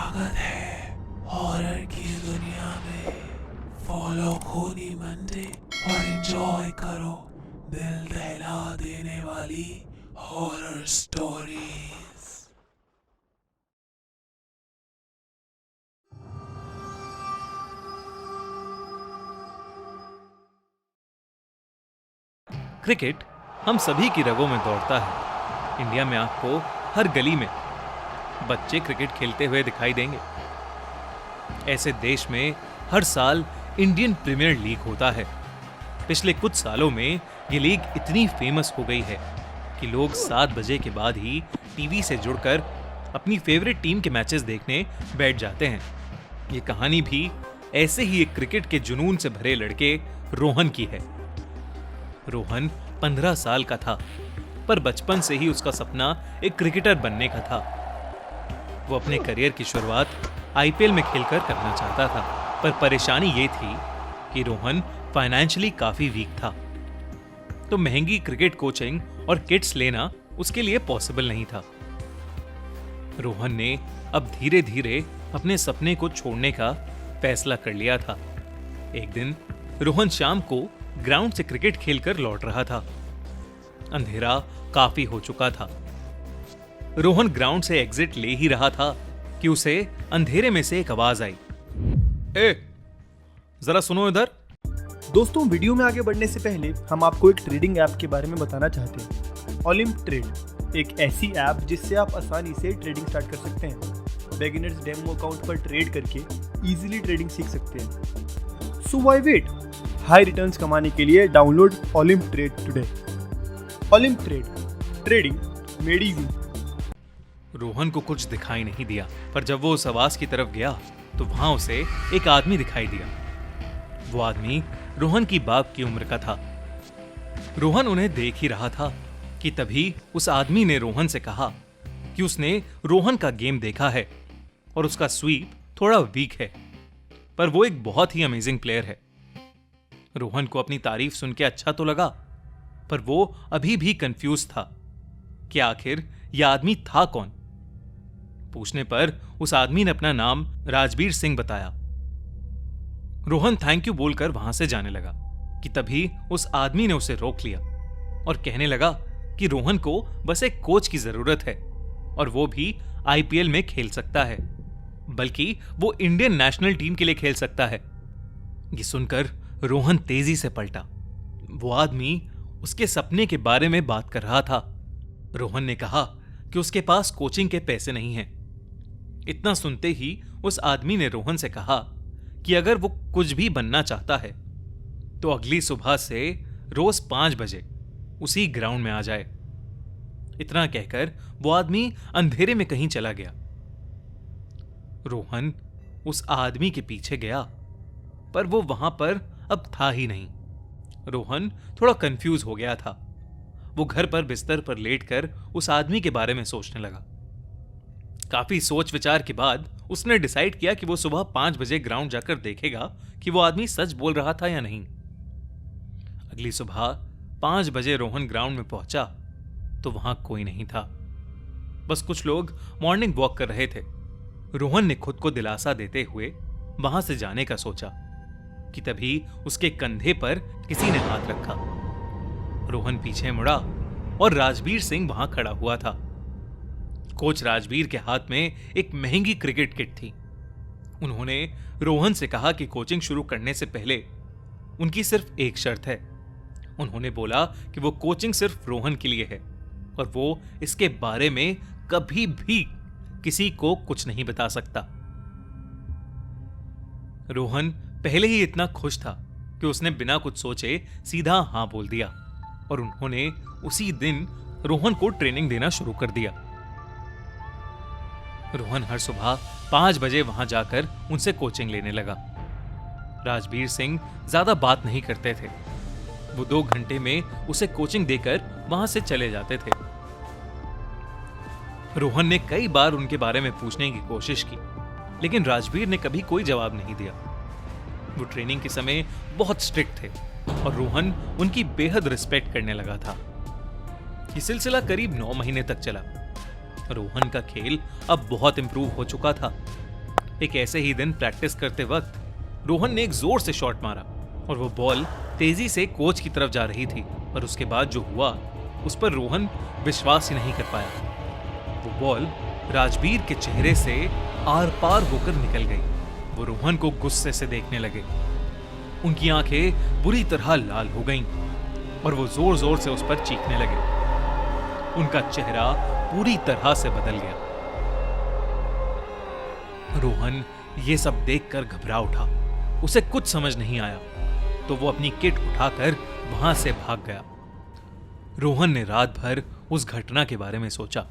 स्वागत है हॉरर की दुनिया में। फॉलो खूनी मंडे और एंजॉय करो दिल दहला देने वाली हॉरर स्टोरीज। क्रिकेट हम सभी की रगों में दौड़ता है। इंडिया में आपको हर गली में बच्चे क्रिकेट खेलते हुए दिखाई देंगे। ऐसे देश में हर साल इंडियन प्रीमियर लीग होता है। पिछले कुछ सालों में ये लीग इतनी फेमस हो गई है कि लोग 7 बजे के बाद ही टीवी से जुड़कर अपनी फेवरेट टीम के मैचेस देखने बैठ जाते हैं। ये कहानी भी ऐसे ही एक क्रिकेट के जुनून से भरे लड़के रोहन की है। रोहन 15 साल का था, पर बचपन से ही उसका सपना एक क्रिकेटर बनने का था। वो अपने करियर की शुरुआत आईपीएल में खेलकर करना चाहता था, पर परेशानी ये थी कि रोहन फाइनेंशियली काफी वीक था, तो महंगी क्रिकेट कोचिंग और किट्स लेना उसके लिए पॉसिबल नहीं था। रोहन ने अब धीरे धीरे अपने सपने को छोड़ने का फैसला कर लिया था। एक दिन रोहन शाम को ग्राउंड से क्रिकेट खेलकर लौट रहा था। अंधेरा काफी हो चुका था। रोहन ग्राउंड से एग्जिट ले ही रहा था कि उसे अंधेरे में से एक आवाज आई। ए, जरा सुनो इधर। दोस्तों, वीडियो में आगे बढ़ने से पहले हम आपको एक ट्रेडिंग ऐप के बारे में बताना चाहते हैं। ओलिम्प ट्रेड, एक ऐसी ऐप जिससे आप आसानी से ट्रेडिंग स्टार्ट कर सकते हैं। बिगिनर्स डेमो अकाउंट पर ट्रेड करके इजीली ट्रेडिंग सीख सकते हैं। So why wait? High returns कमाने के लिए download Olymp Trade today. Olymp Trade, trading made easy. Rohan को कुछ दिखाई नहीं दिया, पर जब वो उस आवाज की तरफ गया तो वहां उसे एक आदमी दिखाई दिया। वो आदमी रोहन की बाप की उम्र का था। रोहन उन्हें देख ही रहा था कि तभी उस आदमी ने रोहन से कहा कि उसने रोहन का गेम देखा है और उसका स्वीप थोड़ा वीक है, पर वो एक बहुत ही अमेजिंग प्लेयर है। रोहन को अपनी तारीफ सुन के अच्छा तो लगा, पर वो अभी भी कंफ्यूज था कि आखिर यह आदमी था कौन। पूछने पर उस आदमी ने अपना नाम राजबीर सिंह बताया। रोहन थैंक यू बोलकर वहां से जाने लगा कि तभी उस आदमी ने उसे रोक लिया और कहने लगा कि रोहन को बस एक कोच की जरूरत है और वो भी आईपीएल में खेल सकता है, बल्कि वो इंडियन नेशनल टीम के लिए खेल सकता है। ये सुनकर रोहन तेजी से पलटा। वो आदमी उसके सपने के बारे में बात कर रहा था। रोहन ने कहा कि उसके पास कोचिंग के पैसे नहीं हैं। इतना सुनते ही उस आदमी ने रोहन से कहा कि अगर वो कुछ भी बनना चाहता है तो अगली सुबह से रोज 5 बजे उसी ग्राउंड में आ जाए। इतना कहकर वो आदमी अंधेरे में कहीं चला गया। रोहन उस आदमी के पीछे गया, पर वो वहां पर अब था ही नहीं। रोहन थोड़ा कंफ्यूज हो गया था। वो घर पर बिस्तर पर लेटकर उस आदमी के बारे में सोचने लगा। काफी सोच विचार के बाद उसने डिसाइड किया कि वो सुबह 5 बजे ग्राउंड जाकर देखेगा कि वो आदमी सच बोल रहा था या नहीं। अगली सुबह 5 बजे रोहन ग्राउंड में पहुंचा तो वहां कोई नहीं था। बस कुछ लोग मॉर्निंग वॉक कर रहे थे। रोहन ने खुद को दिलासा देते हुए वहां से जाने का सोचा कि तभी उसके कंधे पर किसी ने हाथ रखा। रोहन पीछे मुड़ा और राजबीर सिंह वहां खड़ा हुआ था। कोच राजबीर के हाथ में एक महंगी क्रिकेट किट थी। उन्होंने रोहन से कहा कि कोचिंग शुरू करने से पहले उनकी सिर्फ एक शर्त है। उन्होंने बोला कि वो कोचिंग सिर्फ रोहन के लिए है और वो इसके बारे में कभी भी किसी को कुछ नहीं बता सकता। रोहन पहले ही इतना खुश था कि उसने बिना कुछ सोचे सीधा हां बोल दिया और उन्होंने उसी दिन रोहन को ट्रेनिंग देना शुरू कर दिया। रोहन हर सुबह 5 बजे वहां जाकर उनसे कोचिंग लेने लगा। राजबीर सिंह ज्यादा बात नहीं करते थे। वो 2 घंटे में उसे कोचिंग देकर वहां से चले जाते थे। रोहन ने कई बार उनके बारे में पूछने की कोशिश की, लेकिन राजबीर ने कभी कोई जवाब नहीं दिया। वो ट्रेनिंग के समय बहुत स्ट्रिक्ट थे और रोहन उनकी बेहद रिस्पेक्ट करने लगा था। ये सिलसिला करीब 9 महीने तक चला। रोहन का खेल अब बहुत इंप्रूव हो चुका था। एक ऐसे ही दिन प्रैक्टिस करते वक्त रोहन ने एक जोर से शॉट मारा और वो बॉल तेजी से कोच की तरफ जा रही थी। पर उसके बाद जो हुआ उस पर रोहन विश्वास ही नहीं कर पाया। वो बॉल राजबीर के चेहरे से आर पार होकर निकल गई। वो रोहन को गुस्से से देखने लगे। उनकी आंखें बुरी तरह लाल हो गईं और वो जोर जोर से उस पर चीखने लगे। उनका चेहरा पूरी तरह से बदल गया। रोहन ये सब देखकर घबरा उठा। उसे कुछ समझ नहीं आया तो वो अपनी किट उठाकर वहां से भाग गया। रोहन ने रात भर उस घटना के बारे में सोचा।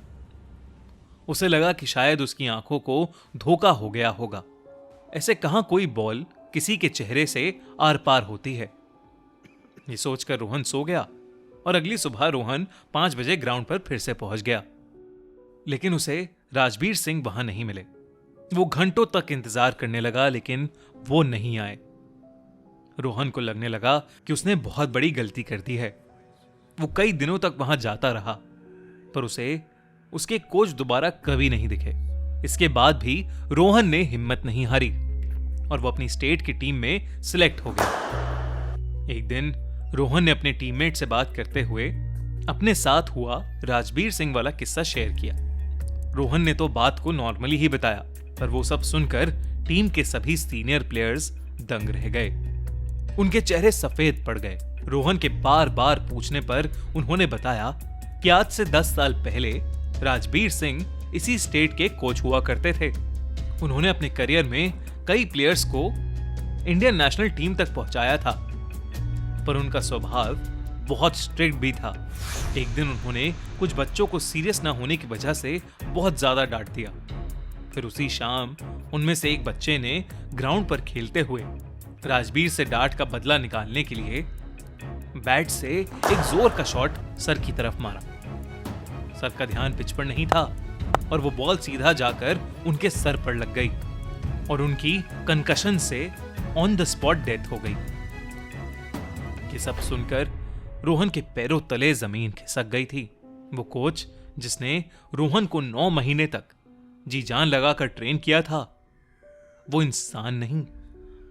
उसे लगा कि शायद उसकी आंखों को धोखा हो गया होगा। ऐसे कहां कोई बॉल किसी के चेहरे से आर पार होती है। ये सोचकर रोहन सो गया और अगली सुबह रोहन 5 बजे ग्राउंड पर फिर से पहुंच गया। लेकिन उसे राजबीर सिंह वहां नहीं मिले। वो घंटों तक इंतजार करने लगा लेकिन वो नहीं आए। रोहन को लगने लगा कि उसने बहुत बड़ी गलती कर दी है। वो कई दिनों तक वहां जाता रहा पर उसे उसके कोच दोबारा कभी नहीं दिखे। इसके बाद भी रोहन ने हिम्मत नहीं हारी और वो अपनी स्टेट की टीम में सिलेक्ट हो गया। एक दिन रोहन ने अपने टीममेट से बात करते हुए अपने साथ हुआ राजबीर सिंह वाला किस्सा शेयर किया। रोहन ने तो बात को नॉर्मली ही बताया पर वो सब सुनकर टीम के सभी सीनियर प्लेयर्स दंग रह गए। उनके चेहरे सफेद पड़ गए। रोहन के बार बार पूछने पर उन्होंने बताया कि आज से 10 साल पहले राजबीर सिंह इसी स्टेट के कोच हुआ करते थे। उन्होंने अपने करियर में कई प्लेयर्स को इंडियन नेशनल टीम तक पहुंचाया था पर उनका स्वभाव बहुत स्ट्रिक्ट भी था। एक दिन उन्होंने कुछ बच्चों को सीरियस ना होने की वजह से बहुत ज्यादा डांट दिया। फिर उसी शाम उनमें से एक बच्चे ने ग्राउंड पर खेलते हुए राजबीर से डांट का बदला निकालने के लिए बैट से एक जोर का शॉट सर की तरफ मारा। सर का ध्यान पिच पर नहीं था और वो बॉल सीधा जाकर उनके सर पर लग गई और उनकी कंकशन से ऑन द स्पॉट डेथ हो गई। ये सब सुनकर रोहन के पैरों तले जमीन खिसक गई थी। वो कोच जिसने रोहन को 9 महीने तक जी जान लगाकर ट्रेन किया था वो इंसान नहीं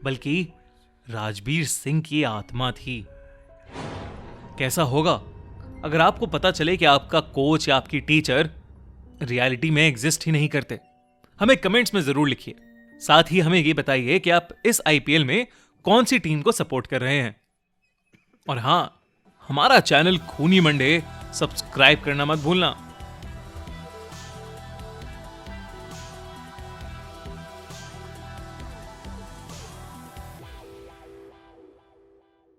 बल्कि राजबीर सिंह की आत्मा थी। कैसा होगा अगर आपको पता चले कि आपका कोच या आपकी टीचर रियलिटी में एग्जिस्ट ही नहीं करते? हमें कमेंट्स में जरूर लिखिए। साथ ही हमें ये बताइए कि आप इस आईपीएल में कौन सी टीम को सपोर्ट कर रहे हैं। और हां, हमारा चैनल खूनी मंडे सब्सक्राइब करना मत भूलना।